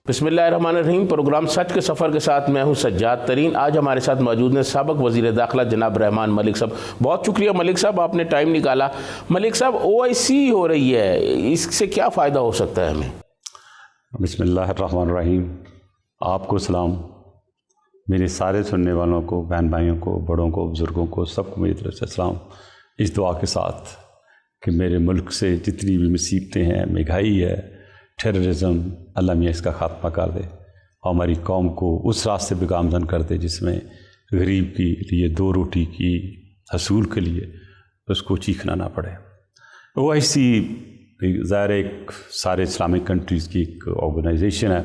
बिस्मिल्लाहिर्रहमानिर्रहीम। प्रोग्राम सच के सफ़र के साथ मैं हूं सज्जाद तरीन। आज हमारे साथ मौजूद हैं साबिक़ वज़ीर दाखिला जनाब रहमान मलिक साहब। बहुत शुक्रिया मलिक साहब, आपने टाइम निकाला। मलिक साहब, OIC हो रही है, इससे क्या फ़ायदा हो सकता है हमें? बिस्मिल्लाहिर्रहमानिर्रहीम। आपको सलाम, मेरे सारे सुनने वालों को, बहन भाइयों को, बड़ों को, बुज़ुर्गों को, सबको मेरी तरफ से सलाम, इस दुआ के साथ कि मेरे मुल्क से जितनी भी मुसीबतें हैं, महंगाई है, टेररिज़म, अल्लाह मियाँ इसका ख़ात्मा कर दे और हमारी कौम को उस रास्ते पे गामज़न कर दे जिसमें गरीब के लिए दो रोटी की हसूल के लिए उसको चीखना ना पड़े। OIC ज़ाहिर एक सारे इस्लामिक कंट्रीज़ की एक ऑर्गेनाइजेशन है।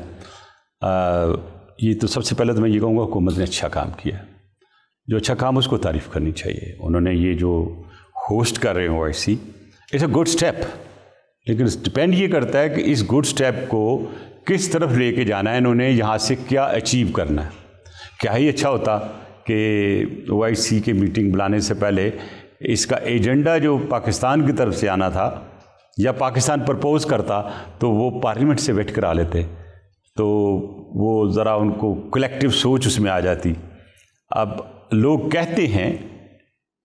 ये तो सबसे पहले तो मैं ये कहूँगा हुकूमत ने अच्छा काम किया, जो अच्छा काम उसको तारीफ़ करनी चाहिए। उन्होंने ये जो होस्ट कर रहे हैं OIC, it's a good step, लेकिन डिपेंड ये करता है कि इस गुड स्टेप को किस तरफ लेके जाना है, इन्होंने यहाँ से क्या अचीव करना है। क्या ही अच्छा होता कि OIC की मीटिंग बुलाने से पहले इसका एजेंडा जो पाकिस्तान की तरफ से आना था या पाकिस्तान प्रपोज़ करता तो वो पार्लियामेंट से वेट करा लेते, तो वो ज़रा उनको कलेक्टिव सोच उसमें आ जाती। अब लोग कहते हैं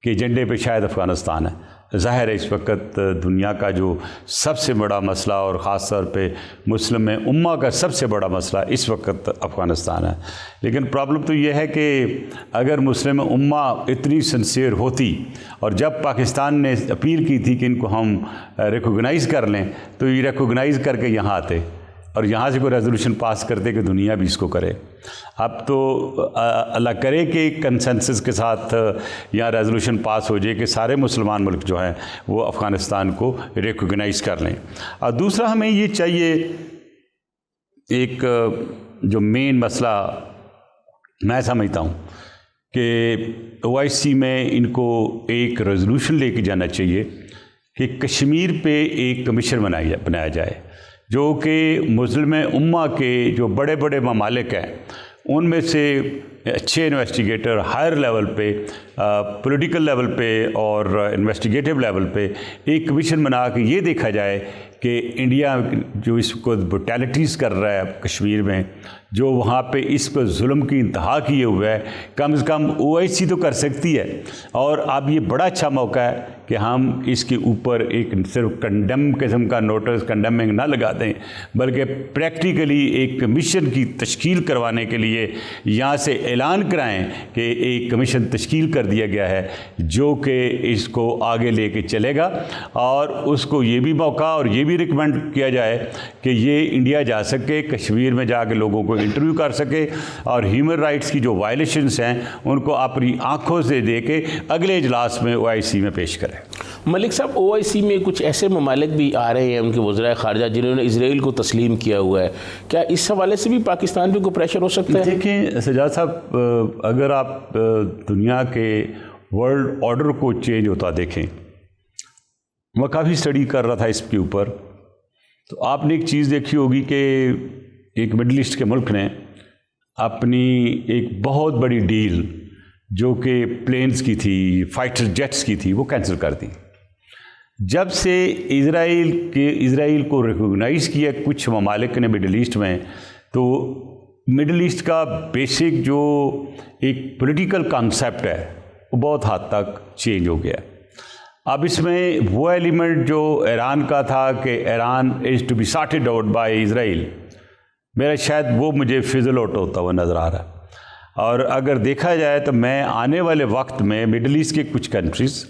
कि एजेंडे पे शायद अफ़गानिस्तान है। ज़ाहिर है इस वक्त दुनिया का जो सबसे बड़ा मसला और ख़ास तौर पे मुस्लिम उम्मा का सबसे बड़ा मसला इस वक्त अफ़गानिस्तान है। लेकिन प्रॉब्लम तो ये है कि अगर मुस्लिम उम्मा इतनी सिंसियर होती और जब पाकिस्तान ने अपील की थी कि इनको हम रिकॉग्नाइज़ कर लें, तो ये रिकॉग्नाइज़ करके यहाँ आते और यहाँ से कोई रेजोल्यूशन पास करते कि दुनिया भी इसको करे। अब तो अल्लाह करे कि कंसेंसस के साथ यहाँ रेजोल्यूशन पास हो जाए कि सारे मुसलमान मुल्क जो हैं वो अफ़गानिस्तान को रिकॉग्नाइज़ कर लें। और दूसरा हमें ये चाहिए, एक जो मेन मसला मैं समझता हूँ कि OIC में इनको एक रेजोल्यूशन लेके जाना चाहिए कि कश्मीर पे एक कमीशन बनाया जाए जो कि मुस्लिम उम्मा के जो बड़े बड़े ममालिक हैं उनमें से अच्छे इन्वेस्टिगेटर हायर लेवल पे, पॉलिटिकल लेवल पे और इन्वेस्टिगेटिव लेवल पे एक कमीशन बना के ये देखा जाए कि इंडिया जो इसको ब्रुटैलिटीज़ कर रहा है कश्मीर में, जो वहाँ पे इस पर जुल्म की इंतहा किए हुए है, कम से कम OIC तो कर सकती है। और अब ये बड़ा अच्छा मौका है कि हम इसके ऊपर एक सिर्फ कंडेम किस्म का नोटिस, कंडेमिंग ना लगा दें, बल्कि प्रैक्टिकली एक कमीशन की तश्कील करवाने के लिए यहाँ से ऐलान कराएं कि एक कमीशन तश्कील कर दिया गया है जो कि इसको आगे लेके चलेगा। और उसको ये भी मौका और ये भी रिकमेंड किया जाए कि ये इंडिया जा सके, कश्मीर में जाके लोगों को इंटरव्यू कर सके और ह्यूमन राइट्स की जो वायलेशंस हैं उनको अपनी आंखों से देके अगले इजलास में OIC में पेश करें। मलिक साहब, OIC में कुछ ऐसे ममालिक भी आ रहे हैं, उनके वज़ीर ख़ारजा जिन्होंने इजराइल को तस्लीम किया हुआ है, क्या इस हवाले से भी पाकिस्तान पे कोई प्रेशर हो सकता है? देखें सज्जाद साहब, अगर आप दुनिया के वर्ल्ड ऑर्डर को चेंज होता देखें, मैं काफ़ी स्टडी कर रहा था इसके ऊपर, तो आपने एक चीज़ देखी होगी कि एक मिडल ईस्ट के मुल्क ने अपनी एक बहुत बड़ी डील जो कि प्लेन्स की थी, फाइटर जेट्स की थी, वो कैंसिल कर दी। जब से इज़राइल को रिकॉग्नाइज़ किया कुछ ममालिक ने मिडल ईस्ट में, तो मिडल ईस्ट का बेसिक जो एक पॉलिटिकल कॉन्सेप्ट है वो बहुत हद तक चेंज हो गया। अब इसमें वो एलिमेंट जो ईरान का था कि Iran is to be sorted out by Israel, मेरा शायद वो मुझे फिजल आउट होता हुआ नज़र आ रहा है। और अगर देखा जाए तो मैं आने वाले वक्त में मिडल ईस्ट के कुछ कंट्रीज़,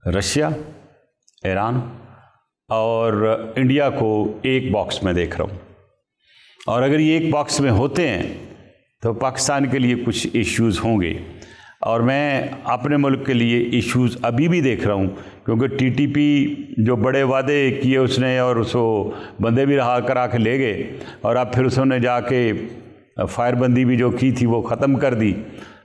रशिया, ईरान और इंडिया को एक बॉक्स में देख रहा हूँ। और अगर ये एक बॉक्स में होते हैं तो पाकिस्तान के लिए कुछ इश्यूज़ होंगे, और मैं अपने मुल्क के लिए इश्यूज़ अभी भी देख रहा हूँ, क्योंकि TTP जो बड़े वादे किए उसने और उसको बंदे भी रहा करा के ले गए, और अब फिर उसने जाके फायरबंदी भी जो की थी वो ख़त्म कर दी,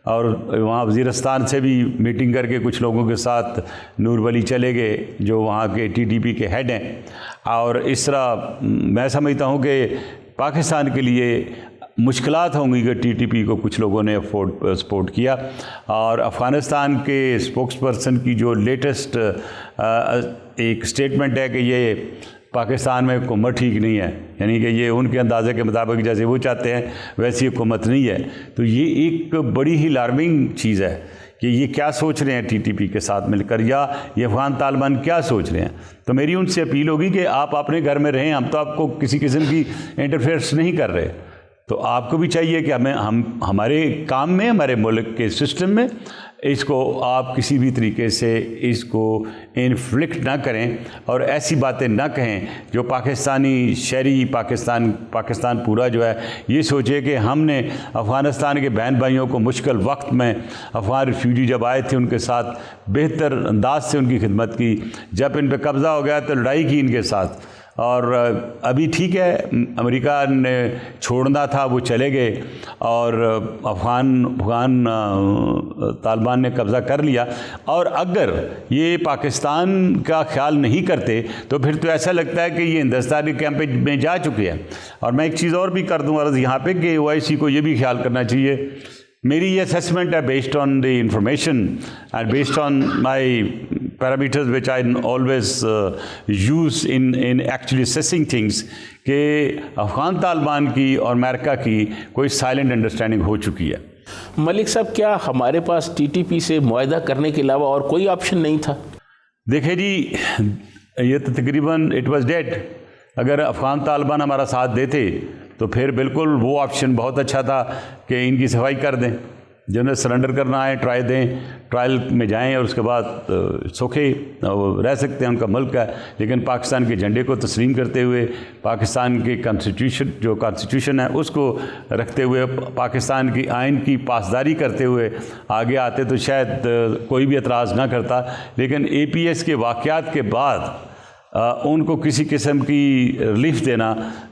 और वहाँ वज़ीरिस्तान से भी मीटिंग करके कुछ लोगों के साथ नूर वली चले गए जो वहाँ के TTP के हेड हैं। और इस तरह मैं समझता हूँ कि पाकिस्तान के लिए मुश्किलात होंगी कि TTP को कुछ लोगों ने सपोर्ट किया। और अफ़गानिस्तान के स्पोक्स पर्सन की जो लेटेस्ट एक स्टेटमेंट है कि ये पाकिस्तान में हुकूमत ठीक नहीं है, यानी कि ये उनके अंदाजे के मुताबिक जैसे वो चाहते हैं वैसी हुकूमत नहीं है। तो ये एक बड़ी ही अलार्मिंग चीज़ है कि ये क्या सोच रहे हैं टीटीपी के साथ मिलकर, या ये अफगान तालिबान क्या सोच रहे हैं। तो मेरी उनसे अपील होगी कि आप अपने घर में रहें, हम तो आपको किसी किस्म की इंटरफेरेंस नहीं कर रहे। तो आपको भी चाहिए कि हम हमारे काम में, हमारे मुल्क के सिस्टम में इसको आप किसी भी तरीके से इसको इन्फ्लिक्ट ना करें और ऐसी बातें ना कहें जो पाकिस्तानी शहरी पाकिस्तान पूरा जो है ये सोचे कि हमने अफ़गानिस्तान के बहन भाइयों को मुश्किल वक्त में अफ़गान रिफ्यूजी जब आए थे उनके साथ बेहतर अंदाज से उनकी खिदमत की, जब इन पर कब्ज़ा हो गया तो लड़ाई की इनके साथ। और अभी ठीक है, अमेरिका ने छोड़ना था वो चले गए और अफ़गान तालिबान ने कब्ज़ा कर लिया। और अगर ये पाकिस्तान का ख्याल नहीं करते तो फिर तो ऐसा लगता है कि ये हिंदुस्तानी कैंप में जा चुके हैं। और मैं एक चीज़ और भी कर दूँ अर्ज़ यहाँ पे कि OIC को ये भी ख्याल करना चाहिए। मेरी ये असेसमेंट है based on the information and based on my parameters which I always use in actually assessing things कि अफ़गान तालिबान की और अमेरिका की कोई साइलेंट अंडरस्टैंडिंग हो चुकी है। मलिक साहब, क्या हमारे पास TTP से मुआहदा करने के अलावा और कोई ऑप्शन नहीं था? देखिए जी, ये तो तकरीबन इट वाज डेड। अगर अफ़गान तालिबान हमारा साथ देते तो फिर बिल्कुल वो ऑप्शन बहुत अच्छा था कि इनकी सफाई कर दें, जिन्हें सरेंडर करना है ट्रायल में जाएं और उसके बाद सूखे रह सकते हैं, उनका मुल्क है। लेकिन पाकिस्तान के झंडे को तस्लीम करते हुए, पाकिस्तान के कॉन्स्टिट्यूशन है उसको रखते हुए, पाकिस्तान की आइन की पासदारी करते हुए आगे आते तो शायद कोई भी एतराज़ ना करता। लेकिन APS के वाक़यात के बाद उनको किसी किस्म की रिलीफ देना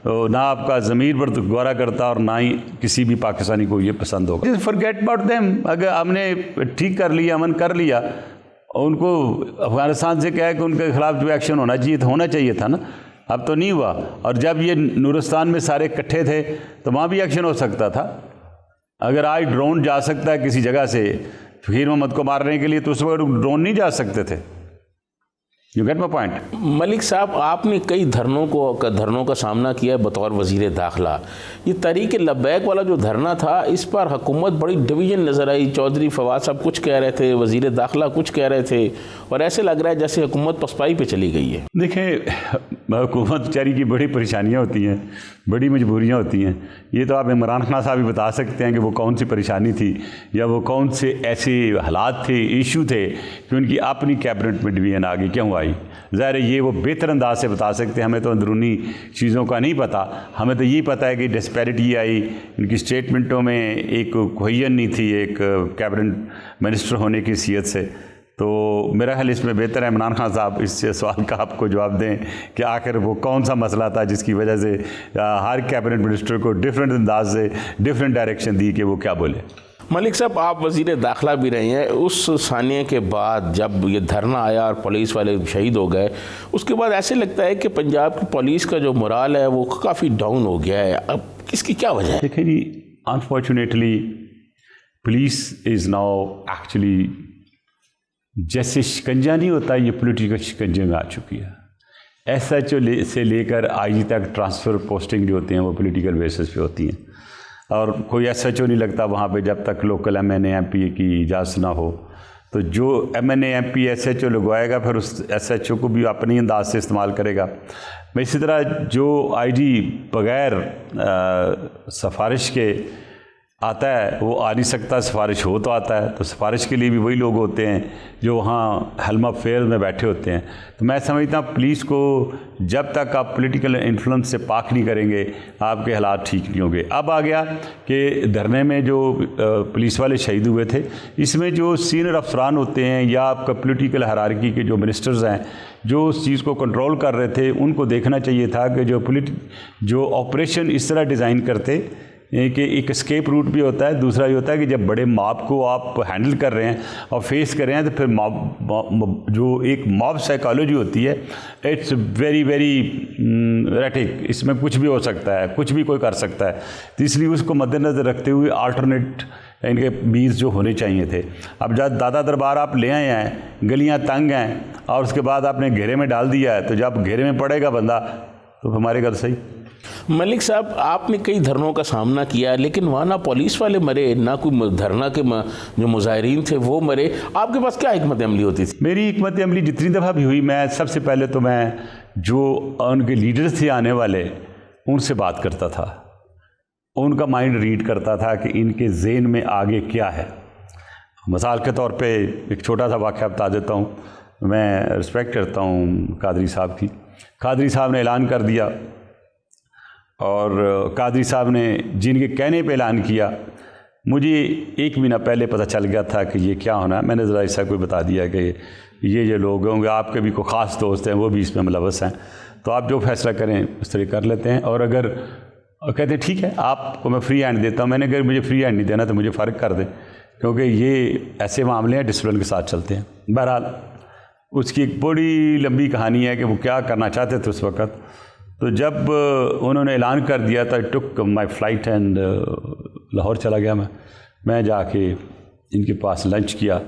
ना आपका ज़मीर पर तो गौरा करता और ना ही किसी भी पाकिस्तानी को ये पसंद होगा। Forget about them. अगर हमने ठीक कर लिया, अमन कर लिया, उनको अफ़गानिस्तान से कहा कि उनके ख़िलाफ़ जो एक्शन होना चाहिए था ना, अब तो नहीं हुआ। और जब ये नूरिस्तान में सारे इकट्ठे थे तो वहाँ भी एक्शन हो सकता था। अगर आज ड्रोन जा सकता है किसी जगह से फ़कीर मोहम्मद को मारने के लिए, तो उस वक्त ड्रोन नहीं जा सकते थे। You get my point. Malik साहब, आपने कई धरनों का सामना किया है बतौर वज़ीर दाखिला। ये तहरीक लब्बैक वाला जो धरना था, इस पर हुकूमत बड़ी डिवीज़न नज़र आई। चौधरी फवाद साहब कुछ कह रहे थे, वज़ीर दाखिला कुछ कह रहे थे, और ऐसे लग रहा है जैसे हुकूमत पसपाई पे चली गई है। देखें, हुकूमत बेचारी की बड़ी परेशानियाँ होती हैं, बड़ी मजबूरियाँ होती हैं। ये तो आप इमरान खान साहब भी बता सकते हैं कि वो कौन सी परेशानी थी या वो कौन से ऐसे हालात थे, इशू थे कि उनकी अपनी कैबिनेट में डिवीज़न आ गई, क्यों आई। ज़ाहिर है ये वो बेहतर अंदाज से बता सकते हैं, हमें तो अंदरूनी चीज़ों का नहीं पता। हमें तो ये पता है कि डिस्पैरिटी आई, इनकी स्टेटमेंटों में एक कोहियन नहीं थी एक कैबिनेट मिनिस्टर होने की हैसियत से। तो मेरा ख्याल इसमें बेहतर है इमरान खान साहब इस सवाल का आपको जवाब दें कि आखिर वो कौन सा मसला था जिसकी वजह से हर कैबिनेट मिनिस्टर को डिफरेंट अंदाज से डिफरेंट डायरेक्शन दी कि वो क्या बोले। मलिक साहब, आप वज़ीर दाखिला भी रहे हैं। उस सानिए के बाद जब ये धरना आया और पुलिस वाले शहीद हो गए, उसके बाद ऐसे लगता है कि पंजाब की पुलिस का जो मोराल है वो काफ़ी डाउन हो गया है। अब इसकी क्या वजह है? देखिए जी, unfortunately police is now actually जैसे शिकंजा नहीं होता, ये पॉलिटिकल शिकंजे में आ चुकी है। SHO से लेकर IG तक ट्रांसफ़र पोस्टिंग जो होती हैं वो पॉलिटिकल बेसिस पे होती हैं, और कोई SHO नहीं लगता वहाँ पे जब तक लोकल MNA MP की इजाज़त ना हो। तो जो MNA MP SHO लगवाएगा फिर उस SHO को भी अपने अंदाज से इस्तेमाल करेगा। इसी तरह जो IG बग़ैर सिफारिश के आता है वो आ नहीं सकता, सिफारिश हो तो आता है। तो सिफारिश के लिए भी वही लोग होते हैं जो वहाँ हेल्म अफेयर में बैठे होते हैं। तो मैं समझता हूँ पुलिस को जब तक आप पॉलिटिकल इन्फ्लुएंस से पाक नहीं करेंगे आपके हालात ठीक नहीं होंगे। अब आ गया कि धरने में जो पुलिस वाले शहीद हुए थे, इसमें जो सीनियर अफसरान होते हैं या आपका पॉलिटिकल हायरार्की के जो मिनिस्टर्स हैं जो उस चीज़ को कंट्रोल कर रहे थे, उनको देखना चाहिए था कि जो ऑपरेशन इस तरह डिज़ाइन करते कि एक स्केप रूट भी होता है, दूसरा ये होता है कि जब बड़े मॉब को आप हैंडल कर रहे हैं और फेस कर रहे हैं तो फिर जो एक मॉब साइकोलॉजी होती है, इट्स वेरी वेरी रैटिक, इसमें कुछ भी हो सकता है, कुछ भी कोई कर सकता है। तो इसलिए उसको मद्देनज़र रखते हुए आल्टरनेट इनके मीन्स जो होने चाहिए थे। अब जब दादा दरबार आप ले आए हैं, गलियां तंग हैं और उसके बाद आपने घेरे में डाल दिया है, तो जब घेरे में पड़ेगा बंदा तो हमारे घर सही। मलिक साहब, आपने कई धरनों का सामना किया, लेकिन वहाँ ना पुलिस वाले मरे, ना कोई धरना के जो मुजाहिरीन थे वो मरे। आपके पास क्या हिकमत अमली होती थी? मेरी हिकमत अमली जितनी दफ़ा भी हुई, मैं सबसे पहले तो मैं जो उनके लीडर्स थे आने वाले, उनसे बात करता था, उनका माइंड रीड करता था कि इनके ज़हन में आगे क्या है। मिसाल के तौर पे एक छोटा सा वाक़या बता देता हूँ। मैं रिस्पेक्ट करता हूँ कादरी साहब की। कादरी साहब ने ऐलान कर दिया और कादरी साहब ने जिनके कहने पे ऐलान किया, मुझे एक महीना पहले पता चल गया था कि ये क्या होना है। मैंने ज़रा ऐसा कोई बता दिया कि ये लोग होंगे, आपके भी कोई ख़ास दोस्त हैं, वो भी इसमें मुलव्वस हैं, तो आप जो फैसला करें उस तरह कर लेते हैं। और अगर कहते हैं ठीक है आपको मैं फ्री हैंड देता हूँ, मैंने अगर मुझे फ्री हैंड नहीं देना तो मुझे फ़र्क कर दें, क्योंकि ये ऐसे मामले हैं डिसिप्लिन के साथ चलते हैं। बहरहाल उसकी एक बड़ी लंबी कहानी है कि वो क्या करना चाहते थे उस वक़्त। तो जब उन्होंने ऐलान कर दिया था, टुक माई फ़्लाइट एंड लाहौर चला गया मैं जाके इनके पास लंच किया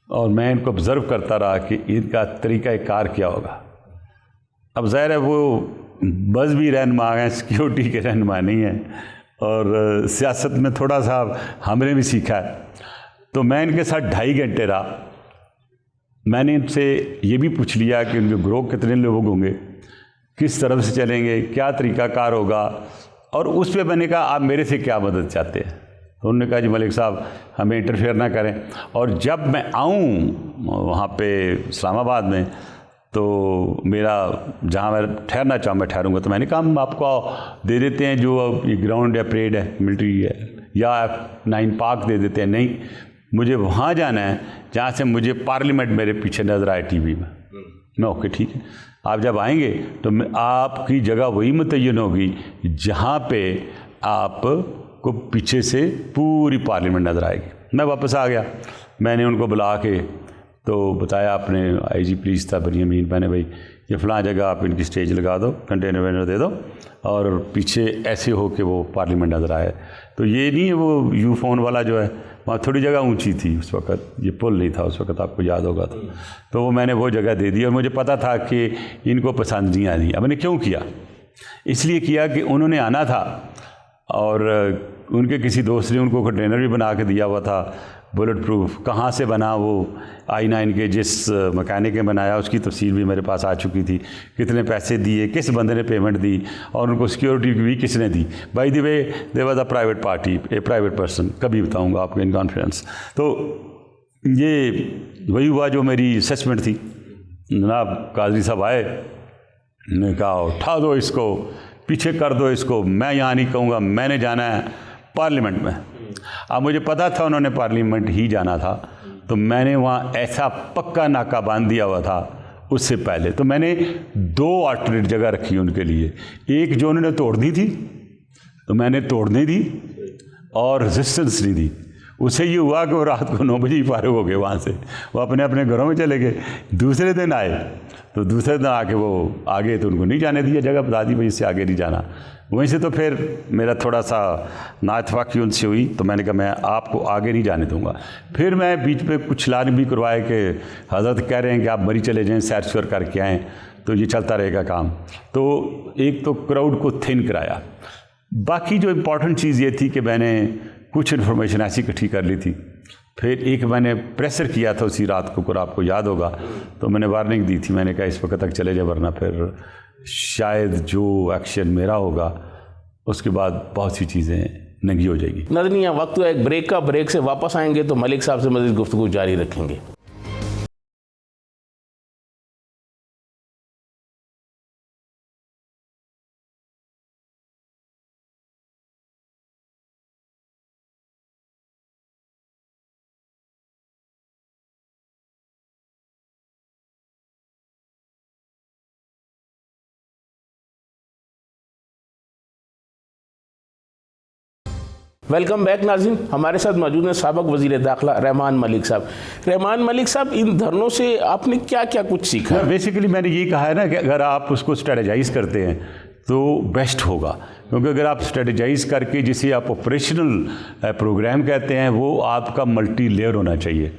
और मैं इनको ऑब्ज़र्व करता रहा कि इनका तरीक़ा कार क्या होगा। अब ज़ाहिर है वो बस भी रहनुमा हैं, सिक्योरिटी के रहनुमा नहीं हैं, और सियासत में थोड़ा सा हमने भी सीखा है। तो मैं इनके साथ 2.5 घंटे रहा। मैंने इनसे ये भी पूछ लिया कि उनके ग्रोह कितने लोग होंगे, किस तरफ से चलेंगे, क्या तरीक़ाकार होगा, और उस पर मैंने कहा आप मेरे से क्या मदद चाहते हैं। तो उन्होंने कहा जी मलिक साहब हमें इंटरफेयर ना करें। और जब मैं आऊँ वहाँ पे इस्लामाबाद में, तो मेरा जहाँ मैं ठहरना चाहूँ मैं ठहरूँगा। तो मैंने कहा हम आपको दे देते हैं जो ये ग्राउंड या परेड है, मिलिट्री है, या F9 पार्क दे देते हैं। नहीं, मुझे वहाँ जाना है जहाँ से मुझे पार्लियामेंट मेरे पीछे नज़र आए टीवी में। मैं ओके ठीक है, आप जब आएंगे तो मैं आपकी जगह वही मुतय्यन होगी जहाँ पे आपको पीछे से पूरी पार्लियामेंट नज़र आएगी। मैं वापस आ गया, मैंने उनको बुला के तो बताया, अपने आईजी पुलिस था बनियामीन, मैंने भाई ये फ़लाँ जगह आप इनकी स्टेज लगा दो, कंटेनर वेनर दे दो, और पीछे ऐसे हो कि वो पार्लियामेंट नज़र आए। तो ये नहीं है वो यूफोन वाला जो है, वहाँ थोड़ी जगह ऊंची थी उस वक़्त, ये पुल नहीं था उस वक़्त, आपको याद होगा। तो वो मैंने वो जगह दे दी और मुझे पता था कि इनको पसंद नहीं आनी। अब मैंने क्यों किया? इसलिए किया कि उन्होंने आना था और उनके किसी दोस्त ने उनको कंटेनर भी बना के दिया हुआ था बुलेट प्रूफ। कहाँ से बना वो I9 के जिस मकैनिक ने बनाया उसकी तफसील भी मेरे पास आ चुकी थी, कितने पैसे दिए, किस बंदे ने पेमेंट दी, और उनको सिक्योरिटी भी किसने दी। By the way they was a private party, a private person, कभी बताऊंगा आपको इन कॉन्फ्रेंस। तो ये वही हुआ जो मेरी असेसमेंट थी। जनाब काजी साहब आए, ने कहा उठा दो इसको, पीछे कर दो इसको, मैं यहाँ नहीं कहूँगा, मैंने जाना है पार्लियामेंट में। अब मुझे पता था उन्होंने पार्लियामेंट ही जाना था, तो मैंने वहाँ ऐसा पक्का नाका बांध दिया हुआ था उससे पहले। तो मैंने 2 अल्टरनेट जगह रखी उनके लिए, एक जो उन्होंने तोड़ दी थी तो मैंने तोड़ने दी और रेजिस्टेंस नहीं दी। उससे ये हुआ कि वो रात को 9 बजे ही फारिग हो गए वहाँ से, वो अपने अपने घरों में चले गए। दूसरे दिन आए तो दूसरे दिन आके वो आगे, तो उनको नहीं जाने दिया, जगह बता दी भाई इससे आगे नहीं जाना। वहीं से तो फिर मेरा थोड़ा सा नाइतफाकी उनसे हुई, तो मैंने कहा मैं आपको आगे नहीं जाने दूंगा। फिर मैं बीच में कुछ लान भी करवाए कि हज़रत कह रहे हैं कि आप मरी चले जाएँ, सैर सैर करके आएँ, तो ये चलता रहेगा काम। तो एक तो क्राउड को थिन कराया। बाकी जो इम्पोर्टेंट चीज़ ये थी कि मैंने कुछ इन्फॉर्मेशन ऐसी इकट्ठी कर ली थी। फिर एक मैंने प्रेशर किया था उसी रात को, अगर आपको याद होगा, तो मैंने वार्निंग दी थी, मैंने कहा इस वक्त तक चले जाए वरना फिर शायद जो एक्शन मेरा होगा उसके बाद बहुत सी चीज़ें नंगी हो जाएगी। नदनिया वक्त एक ब्रेक का, ब्रेक से वापस आएंगे तो मलिक साहब से मज़ीद गुफ्तगू जारी रखेंगे। वेलकम बैक नाज़रीन, हमारे साथ मौजूद हैं साबिक़ वज़ीर दाखिला रहमान मलिक साहब। रहमान मलिक साहब, इन धरनों से आपने क्या क्या कुछ सीखा? बेसिकली मैंने ये कहा है ना कि अगर आप उसको स्ट्रेटजाइज करते हैं तो बेस्ट होगा, क्योंकि अगर आप स्ट्रेटजाइज करके जिसे आप ऑपरेशनल प्रोग्राम कहते हैं वो आपका मल्टी लेयर होना चाहिए।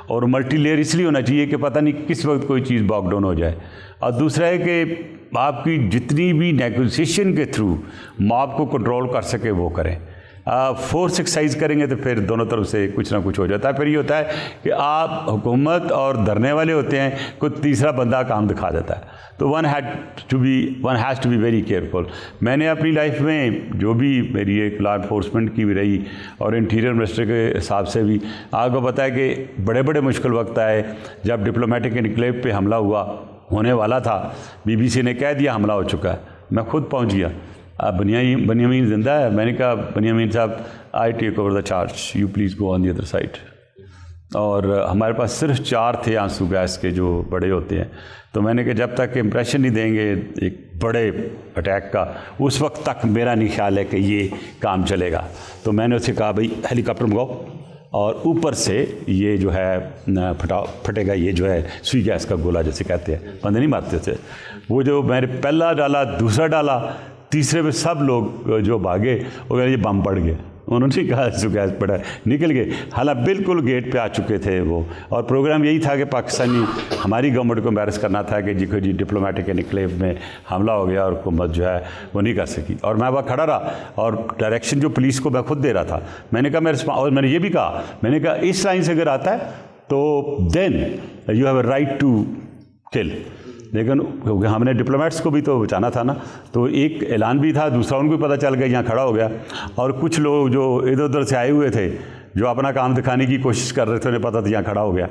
और मल्टी लेयर इसलिए होना चाहिए कि पता नहीं किस वक्त कोई चीज़ बॉकडाउन हो जाए। और दूसरा है कि आपकी जितनी भी नेगोशिएशन के थ्रू मॉब को कंट्रोल कर सके वो करें। फोर्स एक्सरसाइज करेंगे तो फिर दोनों तरफ से कुछ ना कुछ हो जाता है। फिर ये होता है कि आप हुकूमत और धरने वाले होते हैं, कोई तीसरा बंदा काम दिखा देता है। तो one has to be very careful. मैंने अपनी लाइफ में जो भी मेरी एक लॉ इन्फोर्समेंट की भी रही और इंटीरियर मिनिस्टर के हिसाब से भी, आपको पता है कि बड़े बड़े मुश्किल वक्त आए। जब डिप्लोमेटिक एनक्लेव पे हमला होने वाला था, BBC ने कह दिया हमला हो चुका है, मैं खुद पहुंच गया। अब बनियामीन जिंदा है। मैंने कहा बनियामीन साहब, I take over the charge, you please go on the other side. और हमारे पास सिर्फ 4 थे आंसू गैस के जो बड़े होते हैं। तो मैंने कहा जब तक इम्प्रेशन नहीं देंगे एक बड़े अटैक का, उस वक्त तक मेरा नहीं ख्याल है कि ये काम चलेगा। तो मैंने उससे कहा भाई हेलीकॉप्टर मंगाओ और ऊपर से ये जो है फटेगा, ये जो है सुई गैस का गोला जैसे कहते हैं, बंदे नहीं मारते थे। वो जो मैंने पहला डाला, दूसरा डाला, तीसरे पे सब लोग जो भागे वो ये बम पड़ गए। उन्होंने कहा गैस पड़ा, निकल गए। हालांकि बिल्कुल गेट पे आ चुके थे वो। और प्रोग्राम यही था कि पाकिस्तानी हमारी गवर्नमेंट को एम्बैरस करना था कि जी डिप्लोमेटिक एनक्लेव में हमला हो गया और हुकूमत जो है वो नहीं कर सकी। और मैं वहाँ खड़ा रहा और डायरेक्शन जो पुलिस को मैं खुद दे रहा था। मैंने कहा और मैंने ये भी कहा, मैंने कहा इस लाइन से अगर आता है तो then you have a right to kill. लेकिन क्योंकि हमने डिप्लोमेट्स को भी तो बचाना था ना, तो एक ऐलान भी था, दूसरा उनको भी पता चल गया, यहाँ खड़ा हो गया। और कुछ लोग जो इधर उधर से आए हुए थे, जो अपना काम दिखाने की कोशिश कर रहे थे, उन्हें पता था यहाँ खड़ा हो गया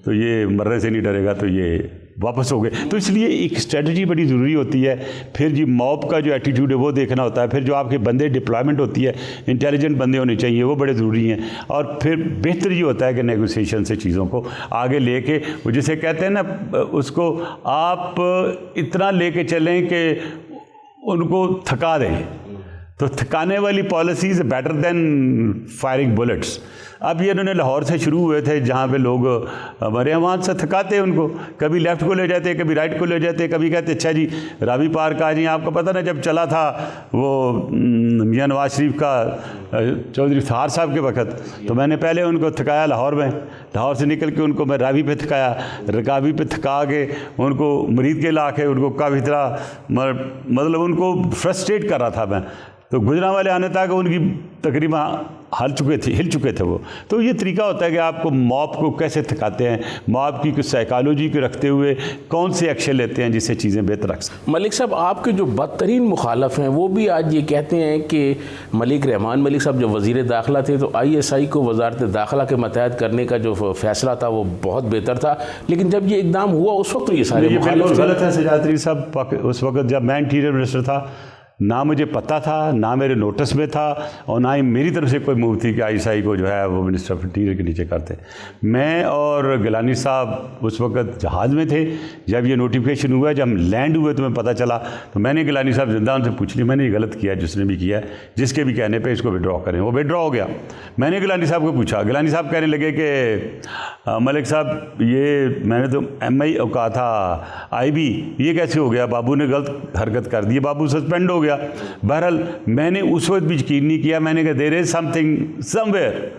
तो ये मरने से नहीं डरेगा, तो ये वापस हो गए। तो इसलिए एक स्ट्रेटजी बड़ी ज़रूरी होती है। फिर जी मॉब का जो एटीट्यूड है वो देखना होता है। फिर जो आपके बंदे डिप्लॉयमेंट होती है, इंटेलिजेंट बंदे होने चाहिए, वो बड़े ज़रूरी हैं। और फिर बेहतर ये होता है कि नेगोशिएशन से चीज़ों को आगे लेके, वो जिसे कहते हैं ना, उसको आप इतना लेके चलें कि उनको थका दें। तो थकाने वाली policies better than firing bullets. अब ये इन्होंने लाहौर से शुरू हुए थे, जहाँ पे लोग हमारे यहाँ वहाँ से थकाते हैं उनको, कभी लेफ़्ट को ले जाते, कभी राइट को ले जाते, कभी कहते अच्छा जी रावी पार्क आ जाइए। आपको पता ना जब चला था वो मियाँ नवाज शरीफ का चौधरी थार साहब के वक्त, तो मैंने पहले उनको थकाया लाहौर में, लाहौर से निकल के उनको मैं रावी पे थकाया, रकावी पे थका के उनको मरीद के ला के उनको काफ़ी तरह मतलब उनको फ्रस्ट्रेट कर रहा था मैं। तो गुजरांवाले आने तक उनकी तकरीबन हिल चुके थे वो। तो ये तरीका होता है कि आपको मॉब को कैसे थकाते हैं, मॉब की साइकोलॉजी को रखते हुए कौन से एक्शन लेते हैं जिससे चीज़ें बेहतर रख सकें। मलिक साहब, आपके जो बदतरीन मुखालफ हैं वो भी आज ये कहते हैं कि रहमान मलिक साहब जब वज़ीर दाखिला थे तो ISI को वजारत दाखिला के मतहत करने का जो फैसला था वो बहुत बेहतर था, लेकिन जब ये इकदाम हुआ उस वक्त तो ये सारे बिल्कुल गलत है सजाद तरीन साहब। उस वक्त जब मैं इंटीरियर मिनिस्टर था, ना मुझे पता था, ना मेरे नोटिस में था, और ना ही मेरी तरफ से कोई मूव थी कि ISI को जो है वो मिनिस्टर ऑफ इंटीरियर के नीचे करते। मैं और गिलानी साहब उस वक्त जहाज़ में थे जब ये नोटिफिकेशन हुआ। जब हम लैंड हुए तो मैं पता चला, तो मैंने गिलानी साहब जिंदा उनसे पूछ ली, मैंने ये गलत किया, जिसने भी किया जिसके भी कहने पर इसको विड्रॉ करें। वो विड्रॉ हो गया। मैंने गिलानी साहब को पूछा, गिलानी साहब कहने लगे कि मलिक साहब ये मैंने तो MI कहा था IB, ये कैसे हो गया, बाबू ने गलत हरकत कर दी, बाबू सस्पेंड हो गया। बहरहाल मैंने उस वक्त भी यकीन नहीं किया। मैंने कहा देयर इज समथिंग समवेयर।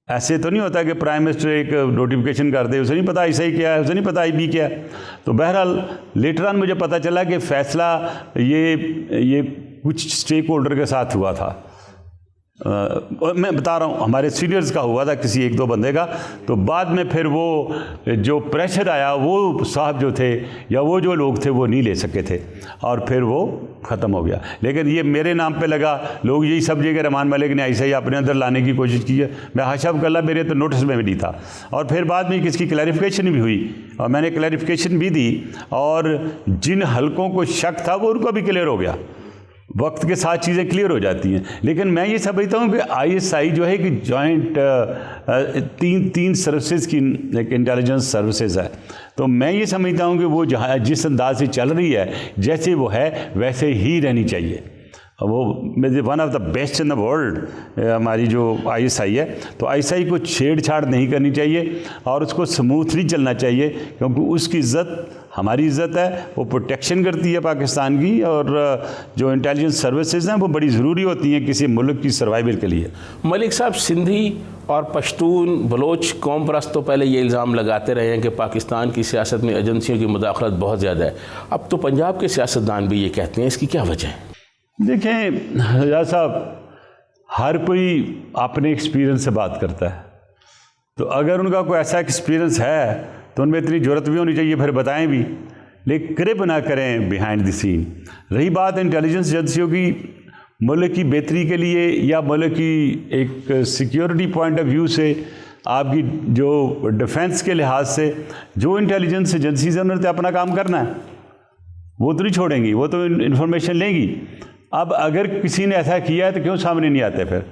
ऐसे तो नहीं होता कि प्राइम मिनिस्टर एक नोटिफिकेशन कर दे, उसे नहीं पता ISI क्या है, उसे नहीं पता IB क्या है। तो बहरहाल लेटर ऑन मुझे पता चला कि फ़ैसला ये कुछ स्टेक होल्डर के साथ हुआ था। और मैं बता रहा हूँ हमारे सीनियर्स का हुआ था, किसी 1-2 बंदे का। तो बाद में फिर वो जो प्रेशर आया, वो साहब जो थे या वो जो लोग थे वो नहीं ले सके थे और फिर वो ख़त्म हो गया। लेकिन ये मेरे नाम पे लगा, लोग यही सब जगह रहमान मलिक ने ऐसा ही अपने अंदर लाने की कोशिश की है। मैं हाशा कल्ला, मेरे तो नोटिस में भी नहीं था। और फिर बाद में किसकी क्लैरिफिकेशन भी हुई और मैंने क्लैरिफिकेशन भी दी, और जिन हलकों को शक था वो उनको भी क्लियर हो गया। वक्त के साथ चीज़ें क्लियर हो जाती हैं। लेकिन मैं ये समझता हूँ कि ISI जो है कि जॉइंट तीन सर्विसेज की एक इंटेलिजेंस सर्विसेज है। तो मैं ये समझता हूँ कि वो जहाँ जिस अंदाज से चल रही है, जैसे वो है वैसे ही रहनी चाहिए। वो मेरे one of the best in the world हमारी जो ISI है, तो ISI को छेड़छाड़ नहीं करनी चाहिए और उसको स्मूथली चलना चाहिए, क्योंकि उसकी इज़्ज़त हमारी इज़्ज़त है, वो प्रोटेक्शन करती है पाकिस्तान की, और जो इंटेलिजेंस सर्विसेज हैं वो बड़ी ज़रूरी होती हैं किसी मुल्क की सर्वाइवल के लिए। मलिक साहब, सिंधी और पश्तून बलोच कौम परस्त तो पहले ये इल्ज़ाम लगाते रहे हैं कि पाकिस्तान की सियासत में एजेंसियों की मुदाखलत बहुत ज़्यादा है। अब तो पंजाब के सियासतदान भी ये कहते हैं, इसकी क्या वजह है? देखें हजाज साहब, हर कोई अपने एक्सपीरियंस से बात करता है, तो अगर उनका कोई ऐसा एक्सपीरियंस है तो उनमें इतनी ज़रूरत भी होनी चाहिए, फिर बताएं भी, लेकिन क्रिप ना करें बिहाइंड द सीन। रही बात इंटेलिजेंस एजेंसियों की मुल्क की बेहतरी के लिए या मुल्क की एक सिक्योरिटी पॉइंट ऑफ व्यू से, आपकी जो डिफेंस के लिहाज से जो इंटेलिजेंस एजेंसीज हैं उन्होंने तो अपना काम करना है, वो तो नहीं छोड़ेंगी, वो तो इन्फॉर्मेशन लेंगी। अब अगर किसी ने ऐसा किया है तो क्यों सामने नहीं आते? फिर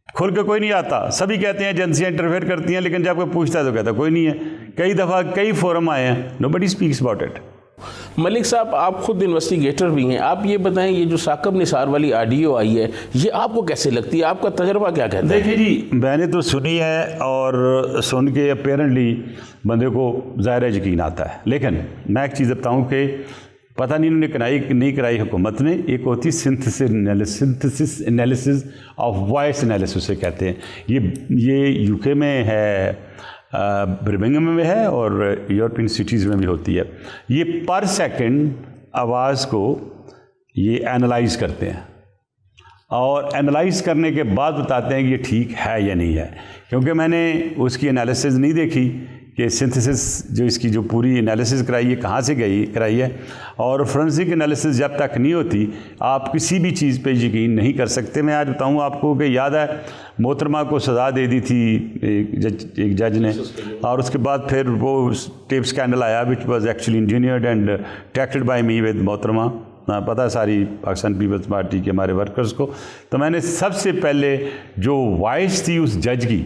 खुल के कोई नहीं आता, सभी कहते हैं एजेंसियां इंटरफेयर करती हैं, लेकिन जब कोई पूछता है तो कहता कोई नहीं है। कई दफ़ा कई फोरम आए हैं, nobody speaks about it. Malik साहब, आप खुद इन्वेस्टिगेटर भी हैं, आप ये बताएं, ये जो साकिब निसार वाली ऑडियो आई है, ये आपको कैसे लगती है? आपका तजर्बा क्या कहता है? देखिए जी, मैंने तो सुनी है और सुन के अपेरेंटली बंदे को ज़ाहिर यकीन आता है, लेकिन मैं एक चीज़ बताऊँ कि पता नहीं इन्होंने नहीं कराई हुकूमत ने। एक होती synthesis analysis of voice analysis से कहते हैं, ये UK में है, बर्मिंघम में है और यूरोपियन सिटीज़ में भी होती है। ये पर सेकंड आवाज़ को ये एनालाइज करते हैं और एनालाइज करने के बाद बताते हैं कि ये ठीक है या नहीं है। क्योंकि मैंने उसकी एनालिसिस नहीं देखी कि सिंथेसिस जो इसकी जो पूरी एनालिसिस कराई है कहाँ से कराई है, और फोरेंसिक एनालिसिस जब तक नहीं होती आप किसी भी चीज़ पे यकीन नहीं कर सकते। मैं आज बताऊँ आपको कि याद है मोहतरमा को सज़ा दे दी थी एक जज ने, और उसके बाद फिर वो टेप स्कैंडल आया which was actually engineered and attracted by me with मोहतरमा, पता सारी पाकिस्तान पीपल्स पार्टी के हमारे वर्कर्स को। तो मैंने सबसे पहले जो वॉइस थी उस जज की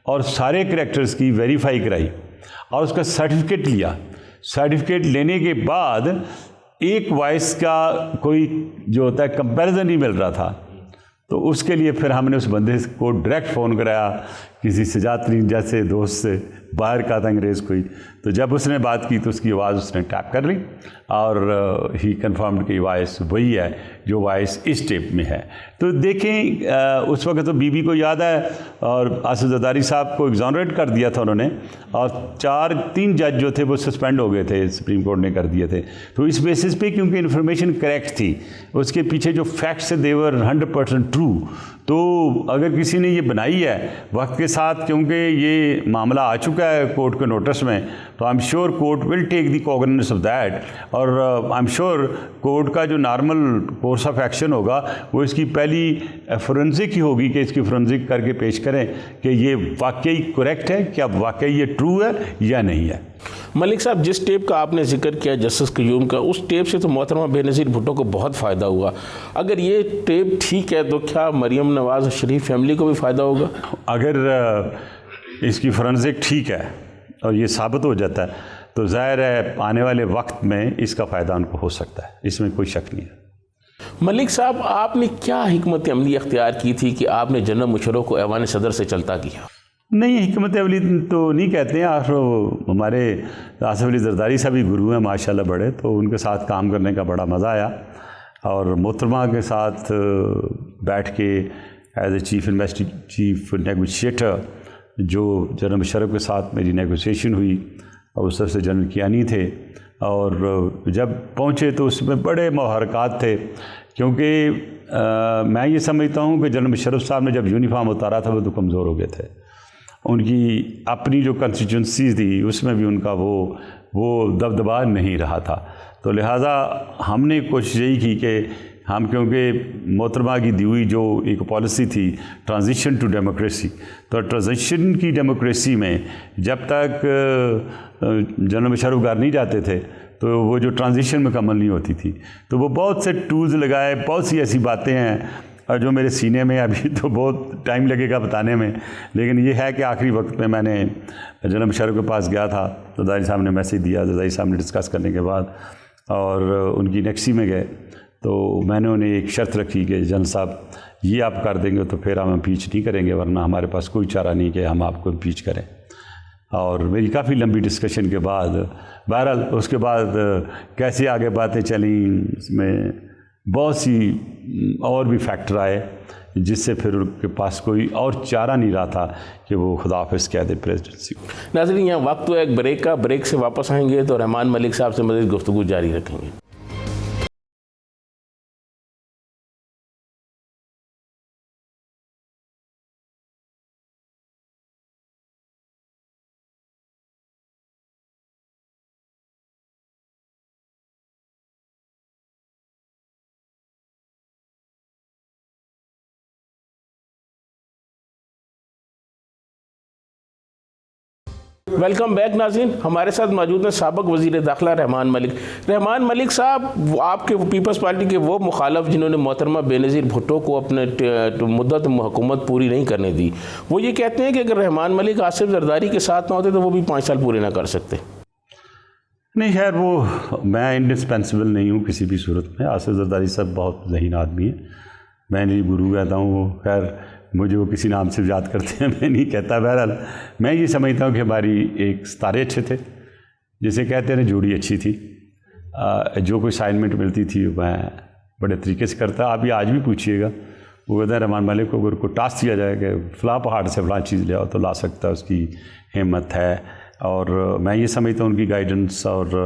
और सारे करैक्टर्स की वेरीफाई कराई और उसका सर्टिफिकेट लिया। सर्टिफिकेट लेने के बाद एक वॉइस का कोई जो होता है कंपैरिजन नहीं मिल रहा था, तो उसके लिए फिर हमने उस बंदे को डायरेक्ट फ़ोन कराया किसी सजातरीन जैसे दोस्त से, बाहर का था अंग्रेज़ कोई। तो जब उसने बात की तो उसकी आवाज़ उसने टैप कर ली और ही कन्फर्म्ड कि वॉइस वही है जो वॉइस इस टेप में है। तो देखें उस वक्त तो बीबी को याद है और आसिफ ज़रदारी साहब को एग्जॉनरेट कर दिया था उन्होंने, और 3 जज जो थे वो सस्पेंड हो गए थे, सुप्रीम कोर्ट ने कर दिए थे। तो इस बेसिस पे क्योंकि इन्फॉर्मेशन करेक्ट थी, उसके पीछे जो फैक्ट्स थे दे वर 100% ट्रू। तो अगर किसी ने ये बनाई है वक्त के साथ, क्योंकि ये मामला आ चुका है कोर्ट के नोटिस में, तो I am sure court will take the cognizance of that, और आई एम श्योर कोर्ट का जो नॉर्मल कोर्स ऑफ एक्शन होगा वो इसकी पहली फोरेंसिक ही होगी कि इसकी फोरेंसिक करके पेश करें कि ये वाकई करेक्ट है, क्या वाकई ये ट्रू है या नहीं है। मलिक साहब, जिस टेप का आपने जिक्र किया जस्टिस क्यूम का, उस टेप से तो मोहतरमा बेनज़ीर भुट्टो को बहुत फ़ायदा हुआ। अगर ये टेप ठीक है तो क्या मरियम नवाज़ शरीफ फैमिली को भी फ़ायदा होगा? अगर इसकी फोरेंसिक ठीक है और ये साबित हो जाता है तो ज़ाहिर है आने वाले वक्त में इसका फ़ायदा उनको हो सकता है, इसमें कोई शक नहीं है। मलिक साहब, आपने क्या हिकमत अमली अख्तियार की थी कि आपने जनरल मुशर्रफ को ऐवान सदर से चलता किया? नहीं, हिकमत अमली तो नहीं कहते हैं, और हमारे आसिफ अली जरदारी साहब भी गुरु हैं माशाल्लाह बड़े, तो उनके साथ काम करने का बड़ा मज़ा आया, और मोहतरमा के साथ बैठ के एज ए चीफ नेगोशिएटर जो जनरल मुशर्रफ के साथ मेरी नेगोशिएशन हुई, और उस तरफ से जनरल कियानी थे, और जब पहुँचे तो उसमें बड़े मुहरकात थे, क्योंकि मैं ये समझता हूँ कि जनरल मुशर्रफ साहब ने जब यूनिफॉर्म उतारा था वो तो कमज़ोर हो गए थे। उनकी अपनी जो कंस्टिट्यूंसी थी उसमें भी उनका वो दबदबा नहीं रहा था, तो लिहाजा हमने कोशिश यही की कि हम, क्योंकि मोहतरमा की दी हुई जो एक पॉलिसी थी ट्रांजिशन टू डेमोक्रेसी, तो ट्रांजिशन की डेमोक्रेसी में जब तक जनरल मुशर्रफ घर नहीं जाते थे तो वो जो ट्रांजिशन मुकम्मल नहीं होती थी, तो वो बहुत से टूल्स लगाए, बहुत सी ऐसी बातें हैं और जो मेरे सीने में अभी तो बहुत टाइम लगेगा बताने में, लेकिन ये है कि आखिरी वक्त में मैंने जनरल मुशर्रफ के पास गया था, जरदारी साहब ने मैसेज दिया, जरदारी साहब ने डिस्कस करने के बाद और उनकी नेक्सी में गए, तो मैंने उन्हें एक शर्त रखी कि जनरल साहब ये आप कर देंगे तो फिर हम इम्पीच नहीं करेंगे, वरना हमारे पास कोई चारा नहीं कि हम आपको इम्पीच करें। और मेरी काफ़ी लंबी डिस्कशन के बाद बहरहाल उसके बाद कैसे आगे बातें चली, इसमें बहुत सी और भी फैक्टर आए जिससे फिर उनके पास कोई और चारा नहीं रहा था कि वो खुदाफिज कह दे प्रेसिडेंसी को। नाज़रीन, यहाँ वक्त हुआ एक ब्रेक का। ब्रेक से वापस आएंगे तो रहमान मलिक साहब से मज़ीद गुफ्तगू जारी रखेंगे। वेलकम बैक नाज़रीन। हमारे साथ मौजूद हैं साबिक़ वज़ीर दाखिला रहमान मलिक। रहमान मलिक साहब, आपके पीपल्स पार्टी के वो मुखालफ जिन्होंने मोहतरमा बेनज़ीर भुट्टो को अपने मुद्दत हुकूमत पूरी नहीं करने दी, वो ये कहते हैं कि अगर रहमान मलिक आसिफ जरदारी के साथ ना होते तो वो भी 5 साल पूरे ना कर सकते। नहीं खैर, वो मैं इंडिस्पेंसिबल नहीं हूँ किसी भी सूरत में। आसिफ जरदारी साहब बहुत ज़हीन आदमी है, मैं नहीं गुरु कहता हूँ, वो खैर मुझे वो किसी नाम से याद करते हैं, मैं नहीं कहता। बहरहाल मैं ये समझता हूँ कि हमारी एक सितारे अच्छे थे, जिसे कहते हैं जोड़ी अच्छी थी। जो कोई असाइनमेंट मिलती थी मैं बड़े तरीके से करता। आप ये आज भी पूछिएगा, वो कहता है रहमान मलिक को अगर कोई टास्क दिया जाए कि फ़लाँ पहाड़ से फ़लाँ चीज़ ले आओ तो ला सकता है, उसकी हिम्मत है। और मैं ये समझता हूँ उनकी गाइडेंस और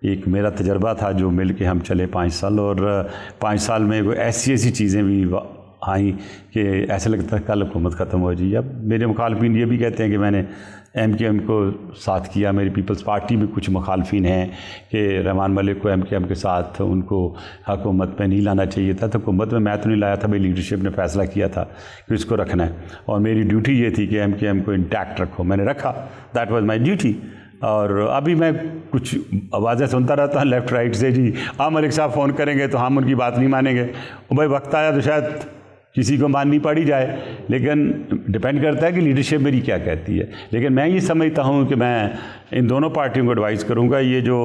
एक मेरा तजर्बा था जो मिल के हम चले 5 साल, और 5 साल में वो ऐसी चीज़ें भी आई कि ऐसा लगता है कल हुकूमत ख़त्म हो जाए। अब मेरे मुखालफिन ये भी कहते हैं कि मैंने MKM को साथ किया, मेरी पीपल्स पार्टी में कुछ मुखालफिन हैं कि रहमान मलिक को MKM के साथ उनको हुकूमत में नहीं लाना चाहिए था। तो हुकूमत में मैं तो नहीं लाया था, मेरी लीडरशिप ने फ़ैसला किया था कि इसको रखना है, और मेरी ड्यूटी ये थी कि MKM को इंटैक्ट रखो। मैंने रखा, दैट वाज माय ड्यूटी। और अभी मैं कुछ आवाज़ें सुनता रहता हूँ लेफ़्ट राइट से, जी हाँ मलिक साहब फ़ोन करेंगे तो हम उनकी बात नहीं मानेंगे। भाई वक्त आया तो शायद किसी को माननी पड़ी जाए, लेकिन डिपेंड करता है कि लीडरशिप मेरी क्या कहती है। लेकिन मैं ये समझता हूँ कि मैं इन दोनों पार्टियों को एडवाइस करूँगा, ये जो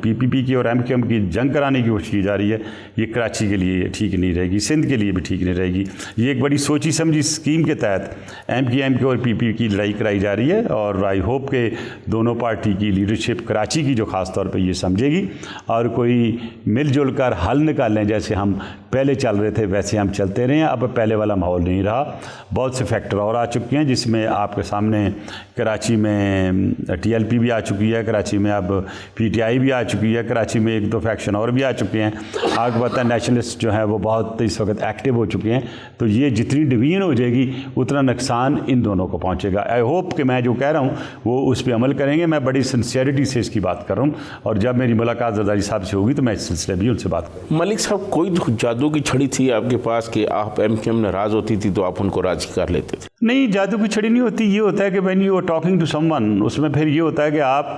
PPP की और MKM की जंग कराने की कोशिश की जा रही है, ये कराची के लिए ठीक नहीं रहेगी, सिंध के लिए भी ठीक नहीं रहेगी। ये एक बड़ी सोची समझी स्कीम के तहत MKM की और PPP की लड़ाई कराई जा रही है, और आई होप के दोनों पार्टी की लीडरशिप कराची की जो ख़ास तौर पर ये समझेगी और कोई मिलजुल कर हल निकालें। जैसे हम पहले चल रहे थे वैसे हम चलते रहें। अब पहले वाला माहौल नहीं रहा, बहुत से फैक्टर और आ चुके हैं, जिसमें आपके सामने कराची में TLP भी आ चुकी है, कराची में अब PTI भी आ चुकी है, कराची में 1-2 फैक्शन और भी आ चुके हैं। आगे पता नेशनलिस्ट जो है वो बहुत इस वक्त एक्टिव हो चुके हैं। तो ये जितनी डिवीजन हो जाएगी उतना नुकसान इन दोनों को पहुँचेगा। आई होप कि मैं जो कह रहा हूँ वो उस पर अमल करेंगे। मैं बड़ी सिंसियरिटी से इसकी बात कर रहा हूँ, और जब मेरी मुलाकात जरदारी साहब से होगी तो मैं इस सिलसिले में उनसे बात करूँगा। मलिक साहब, कोई जादू की छड़ी थी आपके पास कि आप MKM नाराज़ होती थी तो आप उनको राज़ी कर लेते थे? नहीं, जादू की छड़ी नहीं होती। ये होता है कि when you are talking to someone, उसमें फिर ये होता है कि आप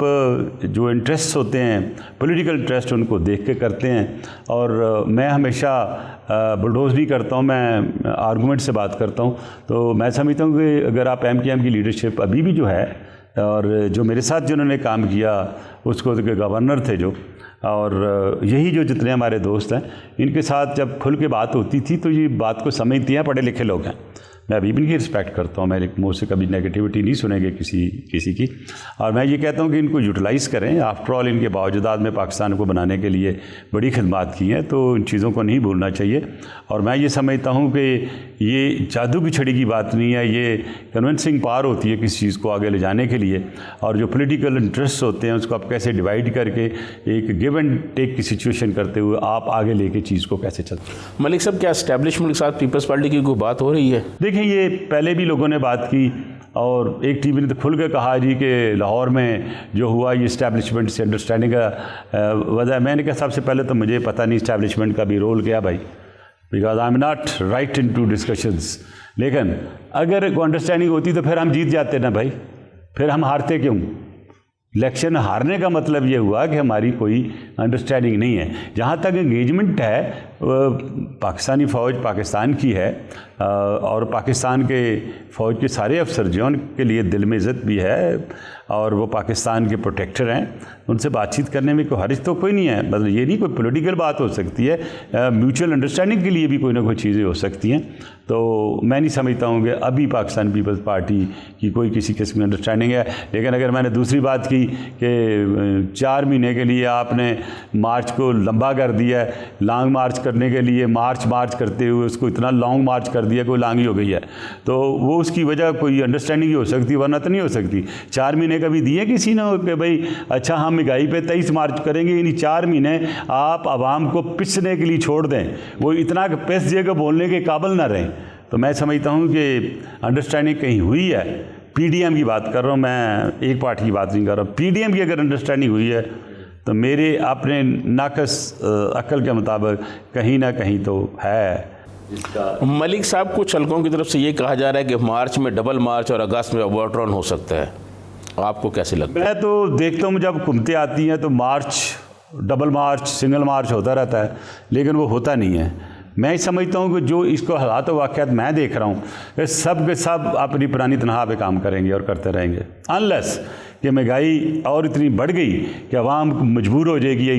जो इंटरेस्ट होते हैं, पॉलिटिकल इंटरेस्ट, उनको देख के करते हैं। और मैं हमेशा बुलडोज नहीं करता हूँ, मैं आर्गूमेंट से बात करता हूँ। तो मैं समझता हूँ कि अगर आप MKM की लीडरशिप अभी भी जो है, और जो मेरे साथ जिन्होंने काम किया उसको तो गवर्नर थे जो, और यही जो जितने हमारे दोस्त हैं, इनके साथ जब खुल के बात होती थी तो ये बात को समझती हैं, पढ़े लिखे लोग हैं। मैं अभी भी इनकी रिस्पेक्ट करता हूँ, मेरे मुँह से कभी नेगेटिविटी नहीं सुनेंगे किसी की। और मैं ये कहता हूँ कि इनको यूटिलाइज़ करें। आफ्टर ऑल इनके बावजूदात में पाकिस्तान को बनाने के लिए बड़ी खिदमत की हैं, तो इन चीज़ों को नहीं भूलना चाहिए। और मैं ये समझता हूँ कि ये जादू की छड़ी की बात नहीं है, ये कन्विंसिंग पावर होती है किसी चीज़ को आगे ले जाने के लिए। और जो पॉलिटिकल इंटरेस्ट होते हैं उसको आप कैसे डिवाइड करके एक गिव एंड टेक की सिचुएशन करते हुए आप आगे लेके चीज़ को कैसे चलते हैं। मलिक साहब, क्या एस्टेब्लिशमेंट के साथ पीपल्स पार्टी की कोई बात हो रही है? देखिए, ये पहले भी लोगों ने बात की, और एक टीवी ने तो खुल के कहा जी कि लाहौर में जो हुआ ये इस्टेब्लिशमेंट से अंडरस्टैंडिंग का वजह। मैंने कहा सबसे पहले तो मुझे पता नहीं इस्टेब्लिशमेंट का भी रोल क्या भाई, because I am not right in to discussions. लेकिन अगर कोई अंडरस्टैंडिंग होती तो फिर हम जीत जाते ना भाई, फिर हम हारते क्यों? इलेक्शन हारने का मतलब ये हुआ कि हमारी कोई अंडरस्टैंडिंग नहीं है। जहाँ तक एंगेजमेंट है, पाकिस्तानी फ़ौज पाकिस्तान की है, और पाकिस्तान के फ़ौज के सारे अफसर जो उनके लिए दिल में इज़्ज़त भी है, और वो पाकिस्तान के प्रोटेक्टर हैं, उनसे बातचीत करने में कोई हर्ज तो कोई नहीं है। मतलब ये नहीं कोई पॉलिटिकल बात हो सकती है, म्यूचुअल अंडरस्टैंडिंग के लिए भी कोई ना कोई चीज़ें हो सकती हैं। तो मैं नहीं समझता हूँ कि अभी पाकिस्तान पीपल्स पार्टी की कोई किसी किस्म की अंडरस्टैंडिंग है। लेकिन अगर मैंने दूसरी बात की कि 4 महीने के लिए आपने मार्च को लंबा कर दिया है, लॉन्ग मार्च करने के लिए मार्च करते हुए उसको इतना लॉन्ग मार्च कर दिया, कोई लॉन्ग ही हो गई है, तो वो उसकी वजह कोई अंडरस्टैंडिंग ही हो सकती है, वरना तो नहीं हो सकती। 4 महीने का भी दिए किसी ने कि भाई अच्छा हम महंगाई पे 23 मार्च करेंगे, यानी 4 महीने आप आवाम को पिसने के लिए छोड़ दें, वो इतना पिस देगा बोलने के काबिल ना रहें। तो मैं समझता हूँ कि अंडरस्टैंडिंग कहीं हुई है। पीडीएम की बात कर रहा हूँ मैं, एक पार्टी की बात नहीं कर रहा हूँ। पीडीएम की अगर अंडरस्टैंडिंग हुई है तो मेरे अपने नाकस अक्ल के मुताबिक कहीं ना कहीं तो है। मलिक साहब, कुछ हलकों की तरफ से ये कहा जा रहा है कि मार्च में डबल मार्च और अगस्त में वोट रन हो सकता है, आपको कैसे लगता है? मैं तो देखता हूँ जब हुकूमतें आती हैं तो मार्च, डबल मार्च, सिंगल मार्च होता रहता है, लेकिन वो होता नहीं है। मैं समझता हूँ कि जो इसको हालात व वाक़यात मैं देख रहा हूँ कि सब के सब अपनी पुरानी तनख्वाह पे काम करेंगे और करते रहेंगे, अनलेस कि महंगाई और इतनी बढ़ गई कि आवाम मजबूर हो जाएगी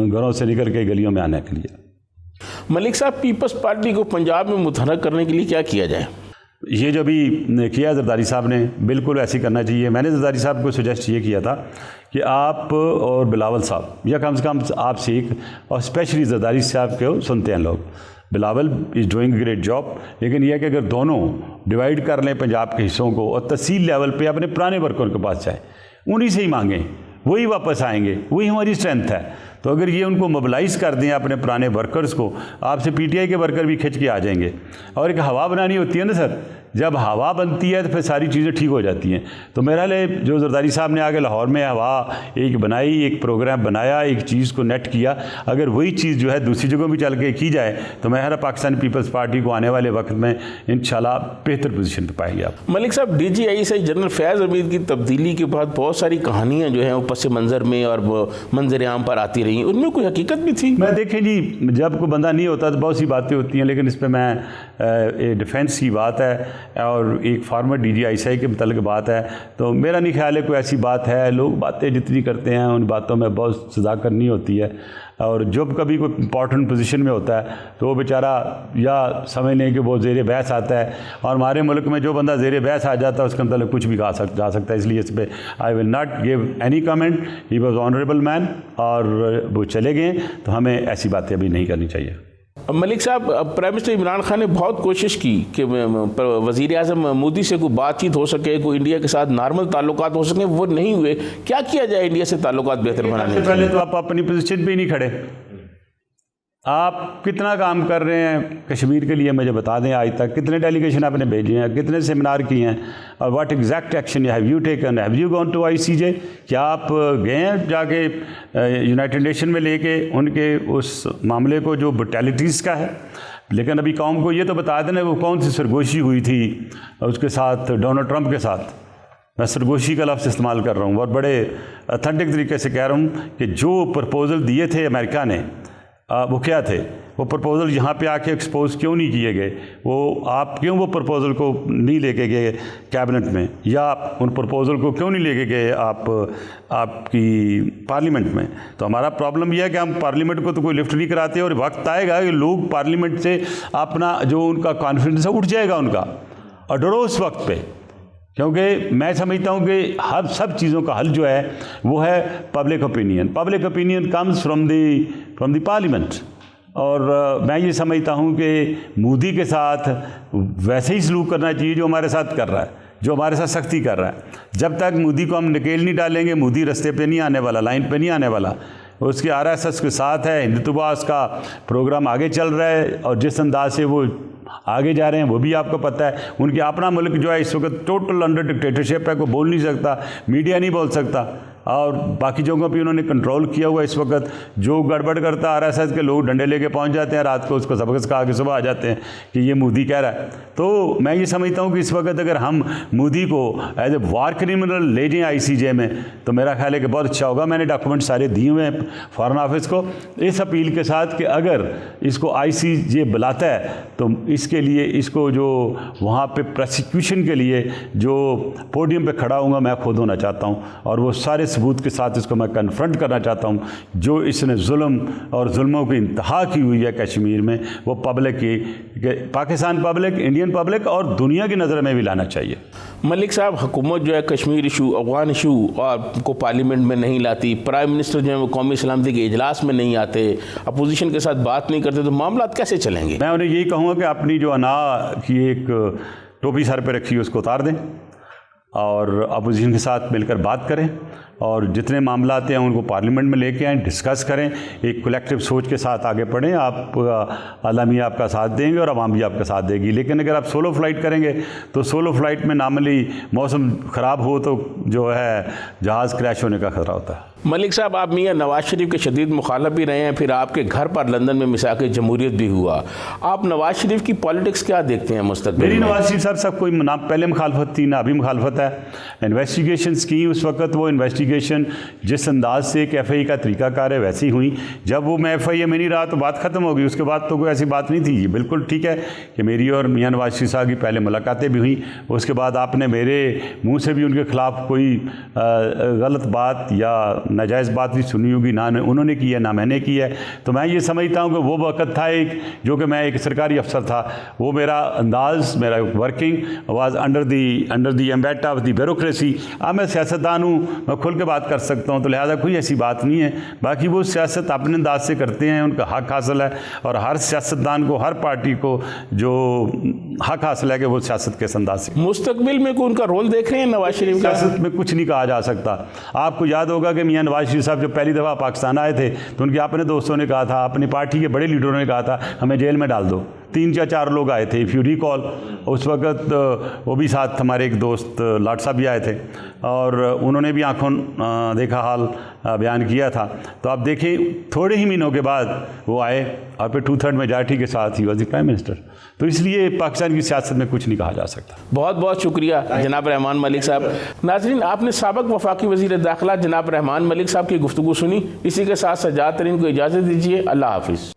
घरों से निकल के गलियों में आने के लिए। मलिक साहब, पीपल्स पार्टी को पंजाब में मुतहर्रिक करने के लिए क्या किया जाए? ये जो भी किया जरदारी साहब ने, बिल्कुल ऐसे करना चाहिए। मैंने जरदारी साहब को सुजेस्ट ये किया था कि आप और बिलावल साहब, या कम से कम आप सीख, और स्पेशली जरदारी साहब को सुनते हैं लोग, Bilawal is doing great job, लेकिन यह कि अगर दोनों डिवाइड कर लें पंजाब के हिस्सों को और तहसील लेवल पे अपने पुराने वर्करों के पास जाए, उन्हीं से ही मांगें, वही वापस आएंगे, वही हमारी स्ट्रेंथ है। तो अगर ये उनको मोबिलाइज़ कर दें अपने पुराने वर्कर्स को, आपसे पीटीआई के वर्कर भी खिंच के आ जाएंगे। और एक हवा बनानी होती है ना सर, जब हवा बनती है तो फिर सारी चीज़ें ठीक हो जाती हैं। तो मेरा लिए जो जरदारी साहब ने आगे लाहौर में हवा एक बनाई, एक प्रोग्राम बनाया, एक चीज़ को नेट किया, अगर वही चीज़ जो है दूसरी जगहों भी चल के की जाए तो मैं पाकिस्तान पीपल्स पार्टी को आने वाले वक्त में इंशाल्लाह बेहतर पोजीशन पर पाएंगे आप। मलिक साहब, DGI जनरल फैज़ हमीद की तब्दीली के बाद बहुत सारी कहानियाँ जो हैं वो पस मंज़र में और मंजर आम पर आती रही, उनमें कोई हकीकत भी थी? मैं देखें जी, जब कोई बंदा नहीं होता तो बहुत सी बातें होती हैं, लेकिन इस पर मैं डिफेंस की बात है और एक फार्मर DGI के मतलब बात है, तो मेरा नहीं ख्याल है कोई ऐसी बात है। लोग बातें जितनी करते हैं उन बातों में बहुत सदाकत नहीं होती है, और जब कभी कोई इंपॉर्टेंट पोजीशन में होता है तो वो बेचारा या समझ लें कि वो ज़ेर बहस आता है, और हमारे मुल्क में जो बंदा ज़ेर बहस आ जाता है उसके अंदर कुछ भी जा सकता है। इसलिए इस पर I will not give any comment. He was honourable man और वो चले गए, तो हमें ऐसी बातें अभी नहीं करनी चाहिए। मलिक साहब, प्राइम मिनिस्टर इमरान खान ने बहुत कोशिश की कि वज़ीर आज़म मोदी से कोई बातचीत हो सके, कोई इंडिया के साथ नॉर्मल ताल्लुकात हो सके, वो नहीं हुए। क्या किया जाए इंडिया से ताल्लुकात बेहतर बनाने के लिए? पहले तो आप अपनी पोजीशन पे ही नहीं खड़े। आप कितना काम कर रहे हैं कश्मीर के लिए मुझे बता दें, आज तक कितने डेलीगेशन आपने भेजे हैं, कितने सेमिनार किए हैं, और what exact action have you taken, have you gone to ICJ? क्या आप गए हैं जाके यूनाइटेड नेशन में लेके उनके उस मामले को जो ब्रुटैलिटीज़ का है? लेकिन अभी कौम को ये तो बता देना वो कौन सी सरगोशी हुई थी उसके साथ, डोनाल्ड ट्रंप के साथ। मैं सरगोशी का लफ्ज़ इस्तेमाल कर रहा हूँ, बहुत बड़े अथेंटिक तरीके से कह रहा हूँ कि जो प्रपोज़ल दिए थे अमेरिका ने, वो क्या थे? वो प्रपोज़ल यहाँ पे आके एक्सपोज क्यों नहीं किए गए? वो आप क्यों वो प्रपोज़ल को नहीं लेके गए कैबिनेट में, या उन प्रपोज़ल को क्यों नहीं लेके गए आपकी पार्लियामेंट में? तो हमारा प्रॉब्लम यह है कि हम पार्लियामेंट को तो कोई लिफ्ट नहीं कराते, और वक्त आएगा कि लोग पार्लियामेंट से अपना जो उनका कॉन्फिडेंस है उठ जाएगा उनका, और डरो उस वक्त पे। क्योंकि मैं समझता हूँ कि हर सब चीज़ों का हल जो है वो है public opinion. Public opinion comes from the parliament. और मैं ये समझता हूँ कि मोदी के साथ वैसे ही सलूक करना चाहिए जो हमारे साथ कर रहा है, जो हमारे साथ सख्ती कर रहा है। जब तक मोदी को हम नकेल नहीं डालेंगे, मोदी रास्ते पे नहीं आने वाला, लाइन पे नहीं आने वाला। उसके RSS के साथ है, हिंदुत्ववाद का प्रोग्राम आगे चल रहा है, और जिस अंदाज से वो आगे जा रहे हैं वो भी आपको पता है। उनके अपना मुल्क जो है इस वक्त टोटल अंडर डिक्टेटरशिप है, कोई बोल नहीं सकता, मीडिया नहीं बोल सकता। और बाकी जगहों पे उन्होंने कंट्रोल किया हुआ। इस वक्त जो गड़बड़ करता RSS के लोग डंडे लेके पहुंच जाते हैं रात को, उसको सबक सिखा के सुबह आ जाते हैं कि ये मोदी कह रहा है। तो मैं ये समझता हूँ कि इस वक्त अगर हम मोदी को एज ए वार क्रिमिनल ले जाएँ ICJ में तो मेरा ख्याल है कि बहुत अच्छा होगा। मैंने डॉक्यूमेंट सारे दिए हुए हैं फॉरेन ऑफिस को, इस अपील के साथ कि अगर इसको ICJ बुलाता है तो इसके लिए इसको जो वहाँ पे प्रोसिक्यूशन के लिए जो पोडियम पे खड़ा हूँगा मैं खुद होना चाहता हूँ, और वो सारे सबूत के साथ इसको मैं कन्फ्रंट करना चाहता हूँ। जो इसने जुल्म और जुल्मों की इंतहा की हुई है कश्मीर में, वो पब्लिक की, पाकिस्तान पब्लिक, इंडियन पब्लिक और दुनिया की नज़र में भी लाना चाहिए। मलिक साहब, हुकूमत जो है कश्मीर इशू, अफगान इशू और को पार्लियामेंट में नहीं लाती, प्राइम मिनिस्टर जो है वो कौमी सलामती के इजलास में नहीं आते, अपोजिशन के साथ बात नहीं करते, तो मामला कैसे चलेंगे? मैं उन्हें यही कहूँगा कि अपनी जो अना की एक टोपी सर पे रखी है उसको उतार दें और अपोजिशन के साथ मिलकर बात करें, और जितने मामला आते हैं उनको पार्लियामेंट में लेके आएँ, डिस्कस करें, एक कलेक्टिव सोच के साथ आगे बढ़ें। आप अल्लाह मियां आपका साथ देंगे और आवाम भी आपका साथ देगी। लेकिन अगर आप सोलो फ्लाइट करेंगे तो सोलो फ्लाइट में नामली मौसम ख़राब हो तो जो है जहाज़ क्रैश होने का खतरा होता है। मलिक साहब, आप मियां नवाज शरीफ के शदीद मुखालफ भी रहे हैं, फिर आपके घर पर लंदन में मिसाक जमहूरियत भी हुआ। आप नवाज शरीफ की पॉलिटिक्स क्या देखते हैं मुस्तक़बिल में? मेरी नवाज शरीफ साहब सब कोई ना पहले मुखालफत थी ना अभी मुखालफत है। इन्वेस्टिगेशंस की उस वक्त, वो इन्वेस्टिगेशन जिस अंदाज से एक FIA का तरीकाकार है वैसी हुई। जब वो मैं FIA में नहीं रहा तो बात ख़त्म हो गई, उसके बाद तो कोई ऐसी बात नहीं थी। ये बिल्कुल ठीक है कि मेरी और मियां नवाज शरीफ साहब की पहले मुलाकातें भी हुई, उसके बाद आपने मेरे मुँह से भी उनके ख़िलाफ़ कोई गलत बात या नाजायज़ बात भी सुनी होगी, ना उन्होंने की है ना मैंने की है। तो मैं ये समझता हूँ कि वो वक्त था एक, जो कि मैं एक सरकारी अफसर था, वो मेरा अंदाज़, मेरा working was under the ambit of the bureaucracy. अब मैं सियासतदान हूँ, मैं खुल के बात कर सकता हूँ, तो लिहाजा कोई ऐसी बात नहीं है। बाकी वो सियासत अपने अंदाज से करते हैं, उनका हक हासिल है, और हर सियासतदान को, हर पार्टी को जो हक हासिल है कि वो सियासत के अंदाज से। मुस्तकबिल में कोई उनका रोल देख रहे हैं नवाज शरीफ का? सियासत में कुछ नहीं कहा जा सकता। आपको याद होगा कि मियां नवाज शरीफ साहब जब पहली दफ़ा पाकिस्तान आए थे तो उनके अपने दोस्तों ने कहा था, अपनी पार्टी के बड़े लीडरों ने कहा था हमें जेल में डाल दो। 3 या 4 लोग आए थे, इफ़ यू रिकॉल। उस वक्त वो भी साथ हमारे एक दोस्त लाट साहब भी आए थे, और उन्होंने भी आंखों देखा हाल बयान किया था। तो आप देखें थोड़े ही महीनों के बाद वो आए और फिर 2/3 मेजॉरिटी के साथ he was the prime minister. तो इसलिए पाकिस्तान की सियासत में कुछ नहीं कहा जा सकता। बहुत बहुत शुक्रिया जनाब रहमान मलिक साहब। नाज़रीन, आपने साबिक़ वफाकी वज़ीर दाखिला जनाब रहमान मलिक साहब की गुफ्तगू सुनी। इसी के साथ सज्जाद तरीन को इजाज़त दीजिए। अल्लाह हाफिज़।